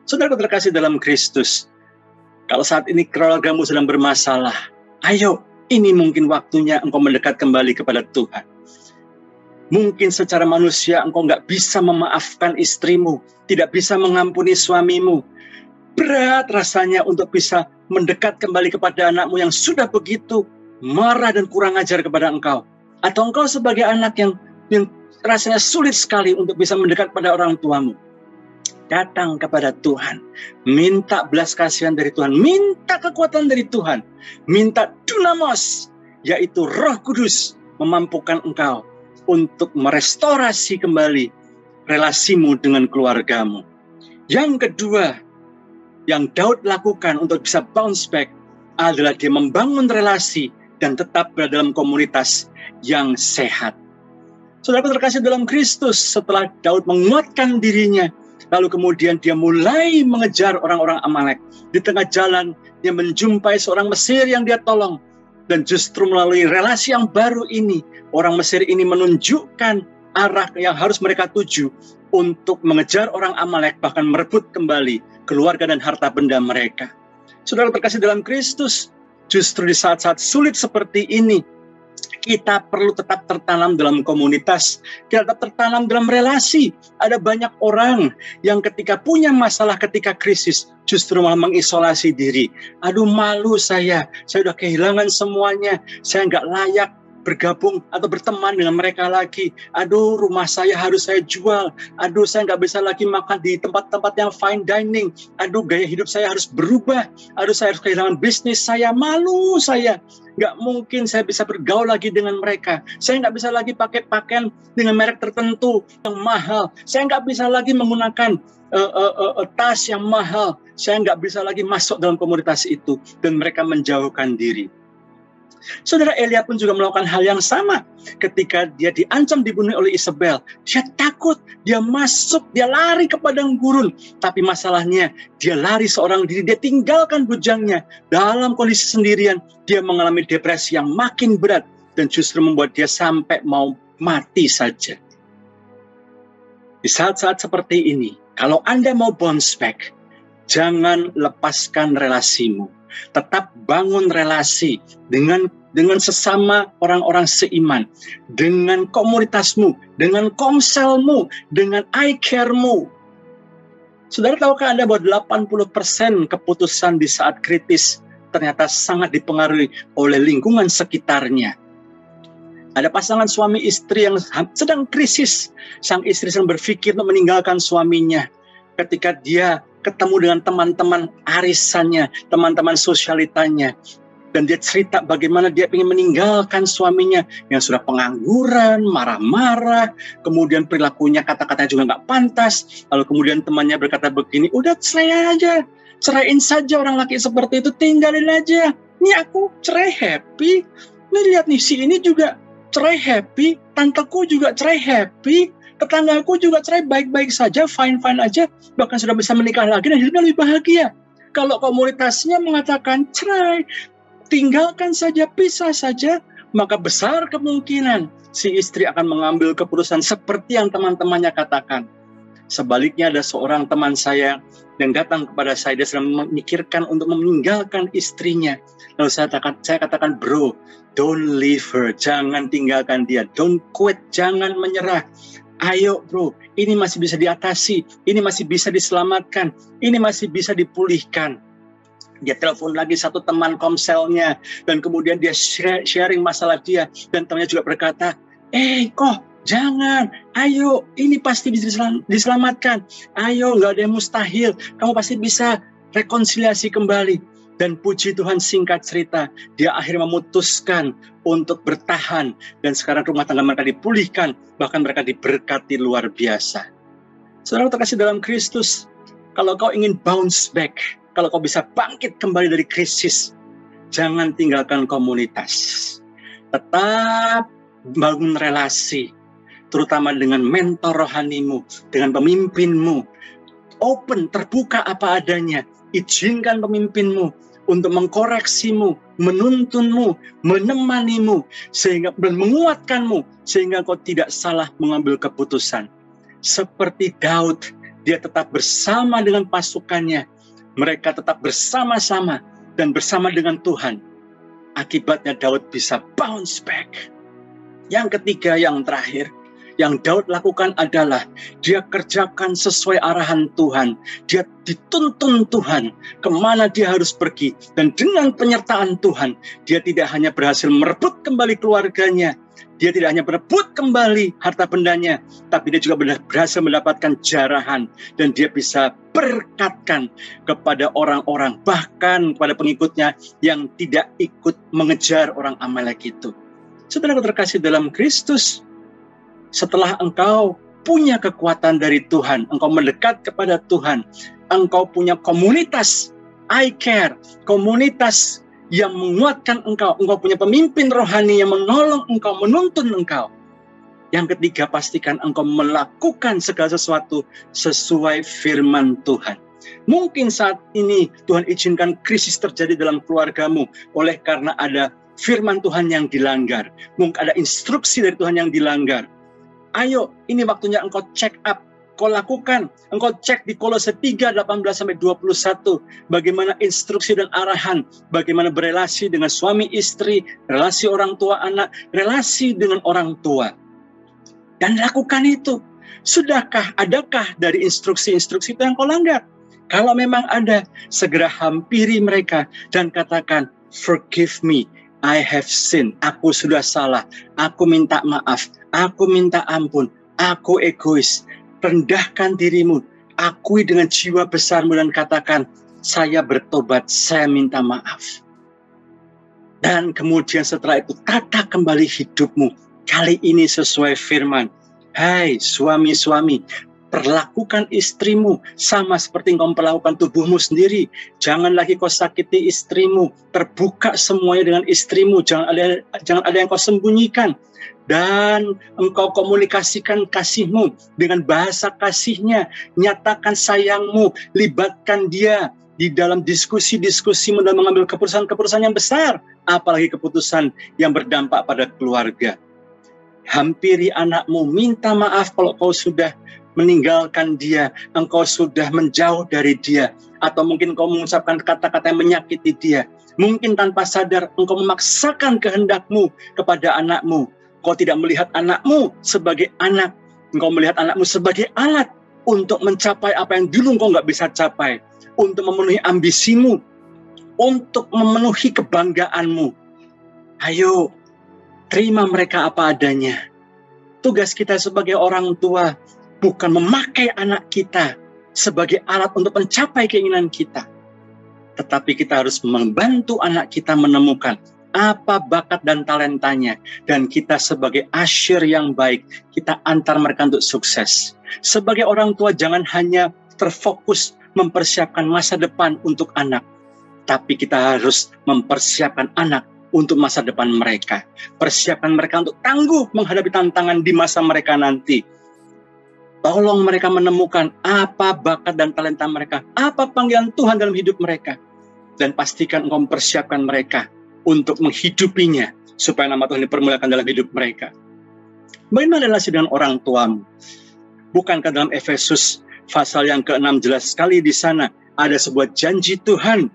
E: Saudara terkasih dalam Kristus, kalau saat ini keluargamu sedang bermasalah, ayo, ini mungkin waktunya engkau mendekat kembali kepada Tuhan. Mungkin secara manusia engkau nggak bisa memaafkan istrimu, tidak bisa mengampuni suamimu. Berat rasanya untuk bisa mendekat kembali kepada anakmu yang sudah begitu marah dan kurang ajar kepada engkau. Atau engkau sebagai anak yang rasanya sulit sekali untuk bisa mendekat pada orang tuamu. Datang kepada Tuhan, minta belas kasihan dari Tuhan, minta kekuatan dari Tuhan, minta dunamos, yaitu Roh Kudus memampukan engkau untuk merestorasi kembali relasimu dengan keluargamu. Yang kedua, yang Daud lakukan untuk bisa bounce back adalah dia membangun relasi dan tetap berada dalam komunitas yang sehat. Saudara terkasih dalam Kristus, setelah Daud menguatkan dirinya, lalu kemudian dia mulai mengejar orang-orang Amalek. Di tengah jalan, dia menjumpai seorang Mesir yang dia tolong. Dan justru melalui relasi yang baru ini, orang Mesir ini menunjukkan arah yang harus mereka tuju untuk mengejar orang Amalek, bahkan merebut kembali keluarga dan harta benda mereka. Saudara terkasih dalam Kristus, justru di saat-saat sulit seperti ini, kita perlu tetap tertanam dalam komunitas, kita tetap tertanam dalam relasi. Ada banyak orang yang ketika punya masalah, ketika krisis, justru malah mengisolasi diri. Aduh, malu saya sudah kehilangan semuanya, saya nggak layak bergabung atau berteman dengan mereka lagi. Aduh, rumah saya harus saya jual. Aduh, saya nggak bisa lagi makan di tempat-tempat yang fine dining. Aduh, gaya hidup saya harus berubah. Aduh, saya harus kehilangan bisnis saya. Malu saya. Nggak mungkin saya bisa bergaul lagi dengan mereka. Saya nggak bisa lagi pakai pakaian dengan merek tertentu yang mahal. Saya nggak bisa lagi menggunakan tas yang mahal. Saya nggak bisa lagi masuk dalam komunitas itu. Dan mereka menjauhkan diri. Saudara Elia pun juga melakukan hal yang sama. Ketika dia diancam dibunuh oleh Isabel, dia takut, dia masuk, dia lari ke padang gurun. Tapi masalahnya, dia lari seorang diri, dia tinggalkan bujangnya. Dalam kondisi sendirian, dia mengalami depresi yang makin berat dan justru membuat dia sampai mau mati saja. Di saat-saat seperti ini, kalau Anda mau bounce back, jangan lepaskan relasimu. Tetap bangun relasi dengan sesama orang-orang seiman, dengan komunitasmu, dengan komselmu, dengan iCare-mu. Saudara, tahukah Anda bahwa 80% keputusan di saat kritis ternyata sangat dipengaruhi oleh lingkungan sekitarnya. Ada pasangan suami istri yang sedang krisis. Sang istri sedang berpikir untuk meninggalkan suaminya. Ketika dia ketemu dengan teman-teman arisannya, teman-teman sosialitanya. Dan dia cerita bagaimana dia ingin meninggalkan suaminya yang sudah pengangguran, marah-marah, kemudian perilakunya, kata-katanya juga nggak pantas. Lalu kemudian temannya berkata begini, udah cerai aja, ceraiin saja orang laki seperti itu, tinggalin aja. Ini aku cerai happy, ini lihat nih si ini juga cerai happy, tanteku juga cerai happy, tetanggaku juga cerai baik-baik saja, fine-fine aja, bahkan sudah bisa menikah lagi dan hidupnya lebih bahagia. Kalau komunitasnya mengatakan cerai, tinggalkan saja, pisah saja, maka besar kemungkinan si istri akan mengambil keputusan seperti yang teman-temannya katakan. Sebaliknya ada seorang teman saya yang datang kepada saya, dia sedang memikirkan untuk meninggalkan istrinya. Lalu saya katakan, bro, don't leave her, jangan tinggalkan dia, don't quit, jangan menyerah. Ayo bro, ini masih bisa diatasi, ini masih bisa diselamatkan, ini masih bisa dipulihkan. Dia telepon lagi satu teman komselnya, dan kemudian dia sharing masalah dia, dan temannya juga berkata, kok jangan, ayo, ini pasti bisa diselamatkan, ayo, nggak ada yang mustahil, kamu pasti bisa rekonsiliasi kembali. Dan puji Tuhan, singkat cerita, dia akhirnya memutuskan untuk bertahan. Dan sekarang rumah tangga mereka dipulihkan, bahkan mereka diberkati luar biasa. Saudara terkasih dalam Kristus, kalau kau ingin bounce back, kalau kau bisa bangkit kembali dari krisis, jangan tinggalkan komunitas. Tetap bangun relasi, terutama dengan mentor rohanimu, dengan pemimpinmu. Open, terbuka apa adanya. Izinkan pemimpinmu untuk mengkoreksimu, menuntunmu, menemanimu, sehingga dan menguatkanmu, sehingga kau tidak salah mengambil keputusan. Seperti Daud, dia tetap bersama dengan pasukannya. Mereka tetap bersama-sama dan bersama dengan Tuhan. Akibatnya Daud bisa bounce back. Yang ketiga, yang terakhir, yang Daud lakukan adalah dia kerjakan sesuai arahan Tuhan. Dia dituntun Tuhan kemana dia harus pergi. Dan dengan penyertaan Tuhan, dia tidak hanya berhasil merebut kembali keluarganya, dia tidak hanya merebut kembali harta bendanya, tapi dia juga berhasil mendapatkan jarahan. Dan dia bisa berkatkan kepada orang-orang, bahkan kepada pengikutnya yang tidak ikut mengejar orang Amalek itu. Saudara terkasih dalam Kristus, setelah engkau punya kekuatan dari Tuhan, engkau mendekat kepada Tuhan, engkau punya komunitas I Care, komunitas yang menguatkan engkau punya pemimpin rohani yang menolong engkau, menuntun engkau. Yang ketiga, pastikan engkau melakukan segala sesuatu sesuai firman Tuhan. Mungkin saat ini Tuhan izinkan krisis terjadi dalam keluargamu oleh karena ada firman Tuhan yang dilanggar. Mungkin ada instruksi dari Tuhan yang dilanggar. Ayo, ini waktunya engkau check up. Kau lakukan, engkau cek di Kolose 3:18-21, bagaimana instruksi dan arahan, bagaimana berelasi dengan suami istri, relasi orang tua anak, relasi dengan orang tua. Dan lakukan itu. Sudahkah, adakah dari instruksi-instruksi itu yang kau langgar? Kalau memang ada, segera hampiri mereka dan katakan, forgive me, I have sinned, aku sudah salah, aku minta maaf, aku minta ampun, aku egois. Rendahkan dirimu, akui dengan jiwa besarmu dan katakan, saya bertobat, saya minta maaf. Dan kemudian setelah itu, tata kembali hidupmu. Kali ini sesuai firman. Hai suami-suami, perlakukan istrimu sama seperti engkau memperlakukan tubuhmu sendiri. Jangan lagi kau sakiti istrimu. Terbuka semuanya dengan istrimu. Jangan ada yang kau sembunyikan. Dan engkau komunikasikan kasihmu dengan bahasa kasihnya. Nyatakan sayangmu. Libatkan dia di dalam diskusi-diskusimu dan mengambil keputusan-keputusan yang besar. Apalagi keputusan yang berdampak pada keluarga. Hampiri anakmu. Minta maaf kalau kau sudah meninggalkan dia. Engkau sudah menjauh dari dia. Atau mungkin kau mengucapkan kata-kata yang menyakiti dia. Mungkin tanpa sadar engkau memaksakan kehendakmu kepada anakmu. Kau tidak melihat anakmu sebagai anak. Engkau melihat anakmu sebagai alat untuk mencapai apa yang dulu engkau nggak bisa capai. Untuk memenuhi ambisimu. Untuk memenuhi kebanggaanmu. Ayo, terima mereka apa adanya. Tugas kita sebagai orang tua bukan memakai anak kita sebagai alat untuk mencapai keinginan kita. Tetapi kita harus membantu anak kita menemukan apa bakat dan talentanya. Dan kita sebagai asyir yang baik, kita antar mereka untuk sukses. Sebagai orang tua jangan hanya terfokus mempersiapkan masa depan untuk anak. Tapi kita harus mempersiapkan anak untuk masa depan mereka. Persiapkan mereka untuk tangguh menghadapi tantangan di masa mereka nanti. Tolong mereka menemukan apa bakat dan talenta mereka. Apa panggilan Tuhan dalam hidup mereka. Dan pastikan engkau mempersiapkan mereka untuk menghidupinya, supaya nama Tuhan dipermuliakan dalam hidup mereka. Bagaimana relasi dengan orang tuamu? Bukankah dalam Efesus pasal yang ke-6 jelas sekali di sana ada sebuah janji Tuhan.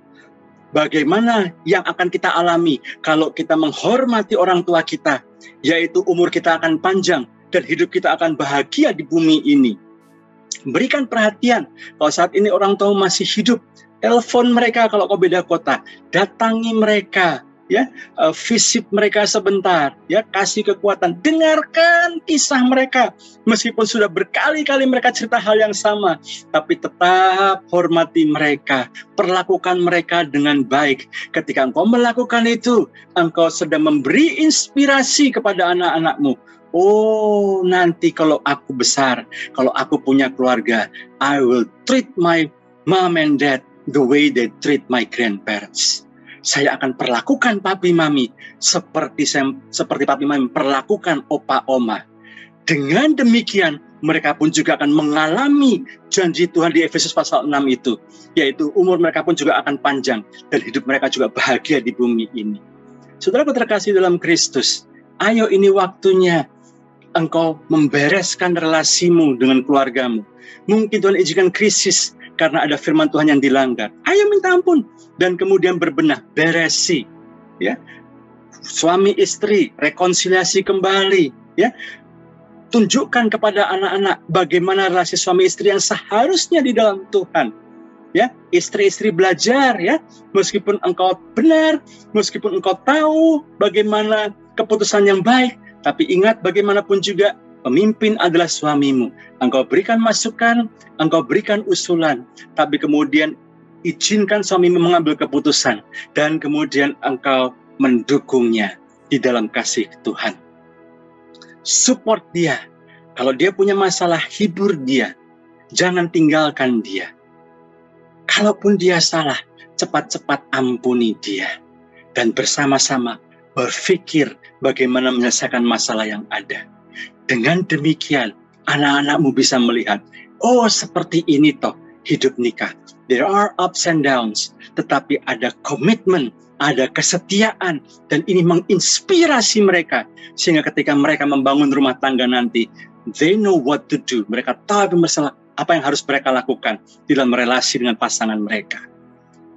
E: Bagaimana yang akan kita alami kalau kita menghormati orang tua kita, yaitu umur kita akan panjang dan hidup kita akan bahagia di bumi ini. Berikan perhatian, kalau saat ini orang tua masih hidup, telepon mereka kalau kau beda kota, datangi mereka, ya, visit mereka sebentar, ya, kasih kekuatan, dengarkan kisah mereka, meskipun sudah berkali-kali mereka cerita hal yang sama, tapi tetap hormati mereka, perlakukan mereka dengan baik. Ketika engkau melakukan itu, engkau sedang memberi inspirasi kepada anak-anakmu. Oh, nanti kalau aku besar, kalau aku punya keluarga, I will treat my mom and dad the way they treat my grandparents. Saya akan perlakukan papi mami seperti papi mami perlakukan opa oma. Dengan demikian, mereka pun juga akan mengalami janji Tuhan di Efesus pasal 6 itu, yaitu umur mereka pun juga akan panjang dan hidup mereka juga bahagia di bumi ini. Saudaraku terkasih dalam Kristus, ayo ini waktunya engkau membereskan relasimu dengan keluargamu. Mungkin Tuhan izinkan krisis karena ada firman Tuhan yang dilanggar. Ayo minta ampun dan kemudian berbenah, beresi, ya. Suami istri rekonsiliasi kembali, ya. Tunjukkan kepada anak-anak bagaimana relasi suami istri yang seharusnya di dalam Tuhan. Ya, istri-istri belajar, ya, meskipun engkau benar, meskipun engkau tahu bagaimana keputusan yang baik, tapi ingat bagaimanapun juga pemimpin adalah suamimu. Engkau berikan masukan, engkau berikan usulan, tapi kemudian izinkan suamimu mengambil keputusan dan kemudian engkau mendukungnya di dalam kasih Tuhan. Support dia. Kalau dia punya masalah, hibur dia. Jangan tinggalkan dia. Kalaupun dia salah, cepat-cepat ampuni dia. Dan bersama-sama berpikir bagaimana menyelesaikan masalah yang ada. Dengan demikian, anak-anakmu bisa melihat, oh seperti ini toh hidup nikah. There are ups and downs, tetapi ada komitmen, ada kesetiaan, dan ini menginspirasi mereka. Sehingga ketika mereka membangun rumah tangga nanti, they know what to do. Mereka tahu apa yang harus mereka lakukan di dalam relasi dengan pasangan mereka.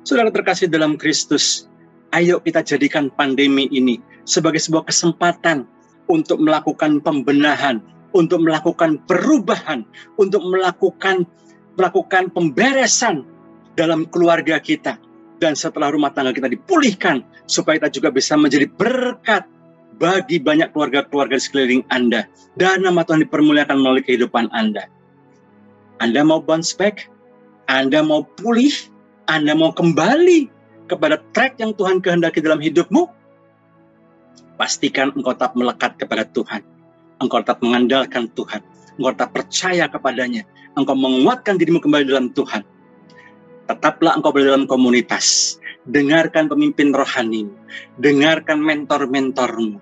E: Saudara terkasih dalam Kristus, ayo kita jadikan pandemi ini sebagai sebuah kesempatan untuk melakukan pembenahan, untuk melakukan perubahan, untuk melakukan pemberesan dalam keluarga kita. Dan setelah rumah tangga kita dipulihkan, supaya kita juga bisa menjadi berkat bagi banyak keluarga-keluarga di sekeliling Anda. Dan nama Tuhan dipermuliakan melalui kehidupan Anda. Anda mau bounce back? Anda mau pulih? Anda mau kembali kepada track yang Tuhan kehendaki dalam hidupmu? Pastikan engkau tetap melekat kepada Tuhan. Engkau tetap mengandalkan Tuhan. Engkau tetap percaya kepadanya. Engkau menguatkan dirimu kembali dalam Tuhan. Tetaplah engkau berada dalam komunitas. Dengarkan pemimpin rohanimu. Dengarkan mentor-mentormu.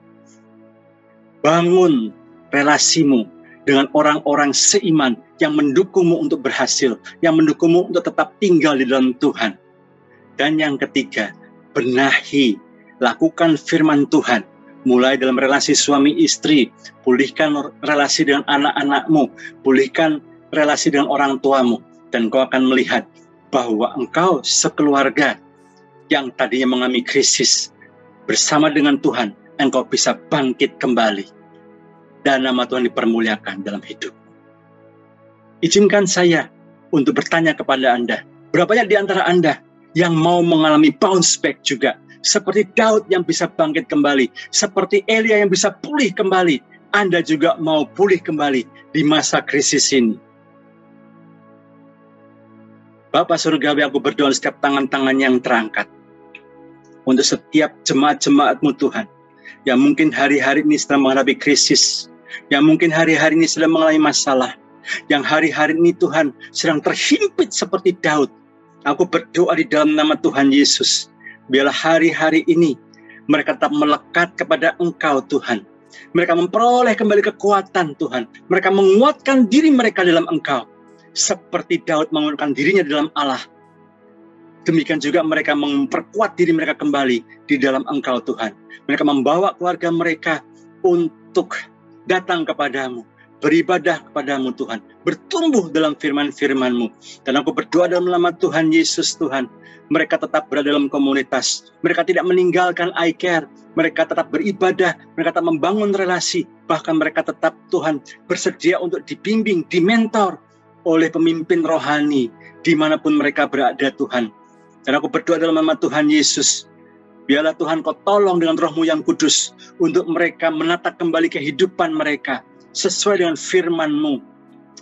E: Bangun relasimu dengan orang-orang seiman yang mendukungmu untuk berhasil, yang mendukungmu untuk tetap tinggal di dalam Tuhan. Dan yang ketiga, benahi, lakukan firman Tuhan. Mulai dalam relasi suami istri, pulihkan relasi dengan anak-anakmu, pulihkan relasi dengan orang tuamu. Dan kau akan melihat bahwa engkau sekeluarga yang tadinya mengalami krisis, bersama dengan Tuhan, engkau bisa bangkit kembali. Dan nama Tuhan dipermuliakan dalam hidup. Izinkan saya untuk bertanya kepada Anda, berapa banyak di antara Anda yang mau mengalami bounce back juga, seperti Daud yang bisa bangkit kembali, seperti Elia yang bisa pulih kembali. Anda juga mau pulih kembali di masa krisis ini. Bapa Surgawi, aku berdoa setiap tangan-tangan yang terangkat, untuk setiap jemaat-jemaat-Mu Tuhan, yang mungkin hari-hari ini sedang menghadapi krisis, yang mungkin hari-hari ini sedang mengalami masalah, yang hari-hari ini Tuhan sedang terhimpit seperti Daud. Aku berdoa di dalam nama Tuhan Yesus, biarlah hari-hari ini mereka tetap melekat kepada Engkau Tuhan. Mereka memperoleh kembali kekuatan Tuhan. Mereka menguatkan diri mereka dalam Engkau. Seperti Daud menguatkan dirinya di dalam Allah. Demikian juga mereka memperkuat diri mereka kembali di dalam Engkau Tuhan. Mereka membawa keluarga mereka untuk datang kepadamu, beribadah kepadamu Tuhan, bertumbuh dalam firman-firman-Mu. Dan aku berdoa dalam nama Tuhan Yesus Tuhan, mereka tetap berada dalam komunitas, mereka tidak meninggalkan iCare, mereka tetap beribadah, mereka tetap membangun relasi, bahkan mereka tetap Tuhan bersedia untuk dibimbing, dimentor oleh pemimpin rohani dimanapun mereka berada Tuhan. Dan aku berdoa dalam nama Tuhan Yesus, biarlah Tuhan Kau tolong dengan Roh-Mu yang kudus untuk mereka menata kembali kehidupan mereka sesuai dengan firman-Mu.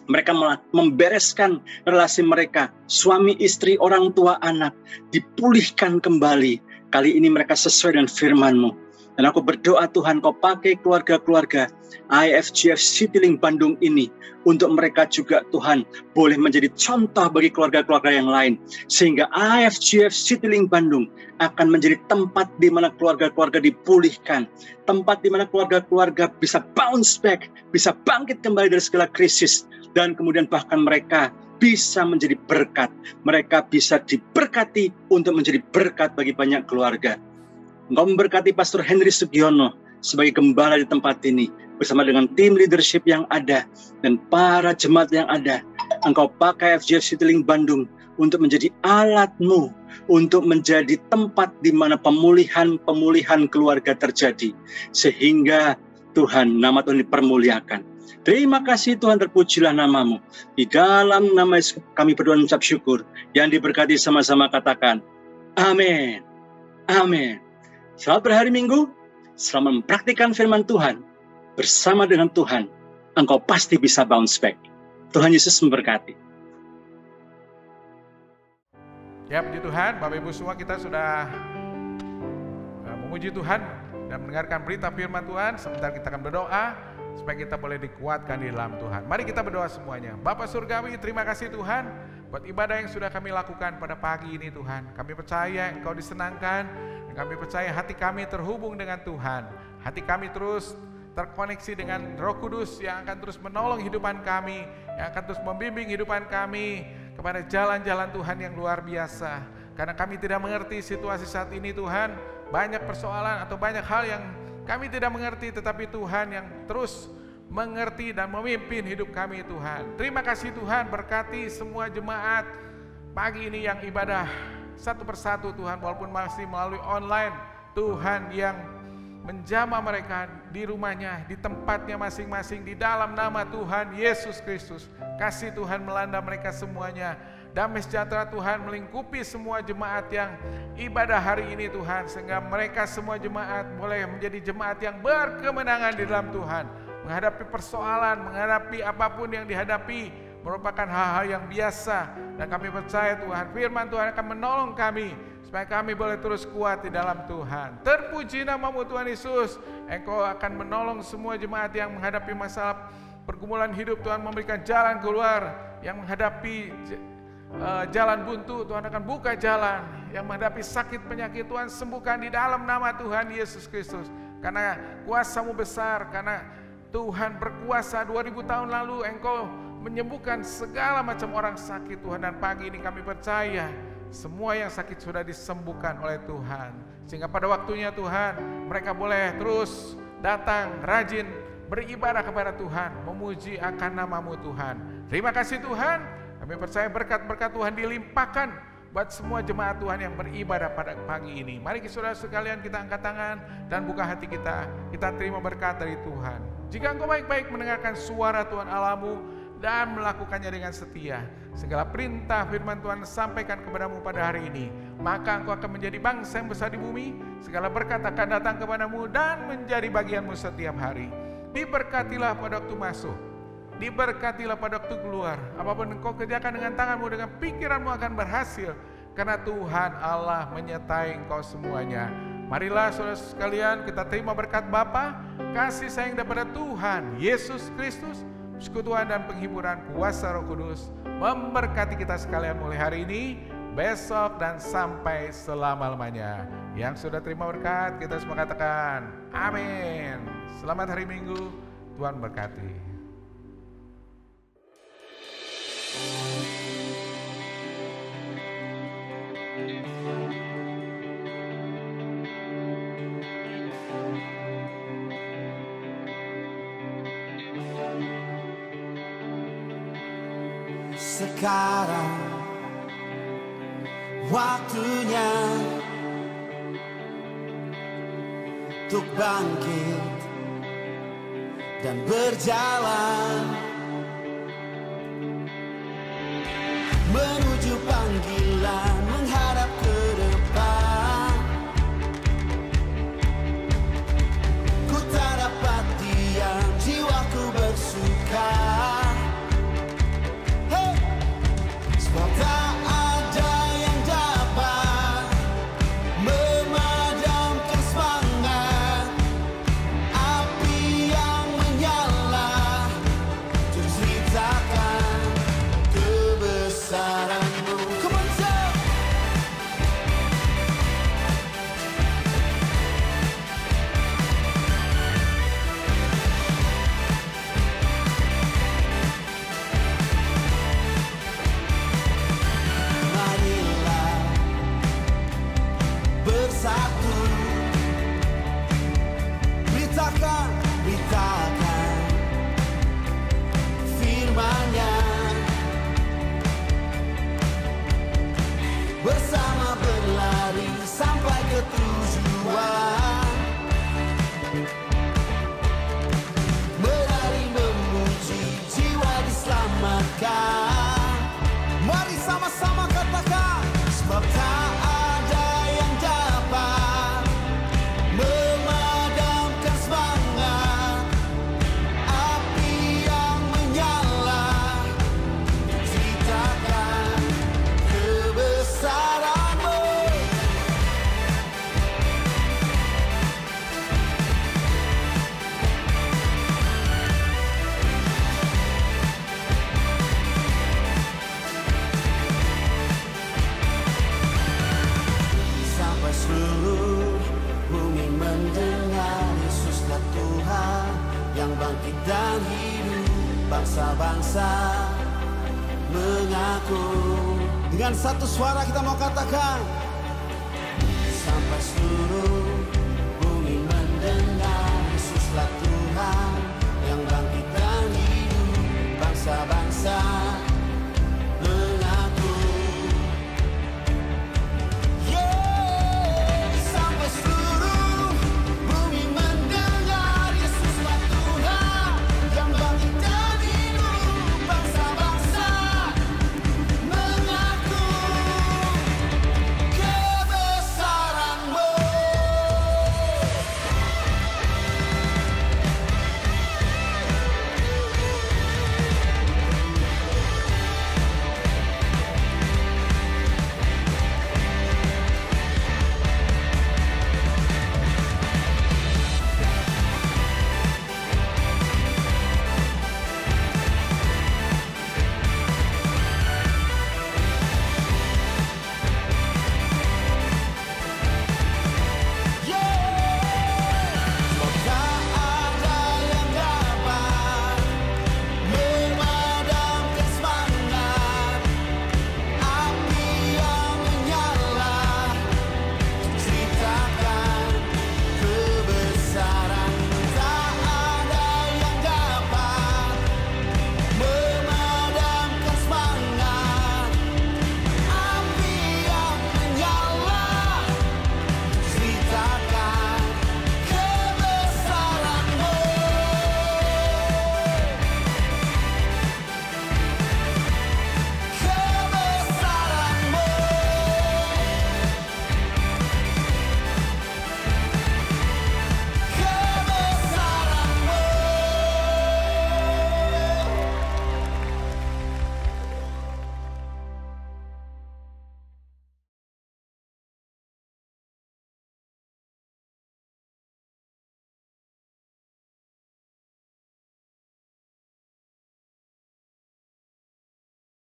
E: Mereka membereskan relasi mereka, suami, istri, orang tua, anak, dipulihkan kembali. Kali ini mereka sesuai dengan firman-Mu. Dan aku berdoa Tuhan, Kau pakai keluarga-keluarga IFGF Citylink Bandung ini untuk mereka juga Tuhan boleh menjadi contoh bagi keluarga-keluarga yang lain. Sehingga IFGF Citylink Bandung akan menjadi tempat di mana keluarga-keluarga dipulihkan. Tempat di mana keluarga-keluarga bisa bounce back, bisa bangkit kembali dari segala krisis. Dan kemudian bahkan mereka bisa menjadi berkat. Mereka bisa diberkati untuk menjadi berkat bagi banyak keluarga. Engkau memberkati Pastor Henry Sugiono sebagai gembala di tempat ini bersama dengan tim leadership yang ada dan para jemaat yang ada. Engkau pakai IFGF Citylink Bandung untuk menjadi alat-Mu, untuk menjadi tempat di mana pemulihan keluarga terjadi. Sehingga Tuhan, nama Tuhan dipermuliakan. Terima kasih Tuhan, terpujilah nama-Mu. Di dalam nama Yesus kami berdoa dan mengucap syukur. Yang diberkati sama-sama katakan, amin. Amin. Selamat berhari Minggu, selamat mempraktikkan firman Tuhan. Bersama dengan Tuhan, engkau pasti bisa bounce back. Tuhan Yesus memberkati.
D: Ya, puji Tuhan, Bapak Ibu semua, kita sudah memuji Tuhan dan mendengarkan berita firman Tuhan. Sebentar kita akan berdoa supaya kita boleh dikuatkan di dalam Tuhan. Mari kita berdoa semuanya. Bapak Surgawi, terima kasih Tuhan buat ibadah yang sudah kami lakukan pada pagi ini Tuhan. Kami percaya Engkau disenangkan, dan kami percaya hati kami terhubung dengan Tuhan. Hati kami terus terkoneksi dengan Roh Kudus yang akan terus menolong hidupan kami, yang akan terus membimbing hidupan kami kepada jalan-jalan Tuhan yang luar biasa. Karena kami tidak mengerti situasi saat ini Tuhan, banyak persoalan atau banyak hal yang kami tidak mengerti, tetapi Tuhan yang terus mengerti dan memimpin hidup kami Tuhan. Terima kasih Tuhan, berkati semua jemaat pagi ini yang ibadah satu persatu Tuhan, walaupun masih melalui online. Tuhan yang menjamah mereka di rumahnya, di tempatnya masing-masing, di dalam nama Tuhan Yesus Kristus. Kasih Tuhan melanda mereka semuanya. Damai sejahtera Tuhan melingkupi semua jemaat yang ibadah hari ini Tuhan, sehingga mereka semua jemaat boleh menjadi jemaat yang berkemenangan di dalam Tuhan. Menghadapi persoalan, menghadapi apapun yang dihadapi merupakan hal-hal yang biasa. Dan kami percaya Tuhan, firman Tuhan akan menolong kami supaya kami boleh terus kuat di dalam Tuhan. Terpuji nama-Mu Tuhan Yesus. Engkau akan menolong semua jemaat yang menghadapi masalah pergumulan hidup. Tuhan memberikan jalan keluar. Yang menghadapi jalan buntu, Tuhan akan buka jalan. Yang menghadapi sakit penyakit, Tuhan sembuhkan di dalam nama Tuhan Yesus Kristus. Karena kuasa-Mu besar, karena Tuhan berkuasa 2000 tahun lalu Engkau menyembuhkan segala macam orang sakit Tuhan. Dan pagi ini kami percaya semua yang sakit sudah disembuhkan oleh Tuhan. Sehingga pada waktunya Tuhan, mereka boleh terus datang rajin beribadah kepada Tuhan, memuji akan nama-Mu Tuhan. Terima kasih Tuhan. Kami percaya berkat-berkat Tuhan dilimpahkan buat semua jemaat Tuhan yang beribadah pada pagi ini. Mari saudara sekalian kita angkat tangan dan buka hati kita. Kita terima berkat dari Tuhan. Jika engkau baik-baik mendengarkan suara Tuhan Allahmu dan melakukannya dengan setia, segala perintah firman Tuhan sampaikan kepadamu pada hari ini, maka engkau akan menjadi bangsa yang besar di bumi. Segala berkat akan datang kepadamu dan menjadi bagianmu setiap hari. Diberkatilah pada waktu masuk, diberkatilah pada waktu keluar. Apapun engkau kerjakan dengan tanganmu, dengan pikiranmu akan berhasil. Karena Tuhan Allah menyertai engkau semuanya. Marilah saudara sekalian kita terima berkat Bapa, kasih sayang daripada Tuhan Yesus Kristus, persekutuan dan penghiburan kuasa Roh Kudus memberkati kita sekalian mulai hari ini, besok dan sampai selama-lamanya. Yang sudah terima berkat, kita semua katakan amin. Selamat hari Minggu, Tuhan berkati.
F: Sekarang waktunya untuk bangkit dan berjalan menuju panggilan, menghadap ke depan. Ku tak dapat diam, jiwaku bersuka. Sebab tak ada yang dapat memadamkan semangat bangkit dan hidup. Bangsa-bangsa mengaku. Dengan satu suara kita mau katakan, sampai seluruh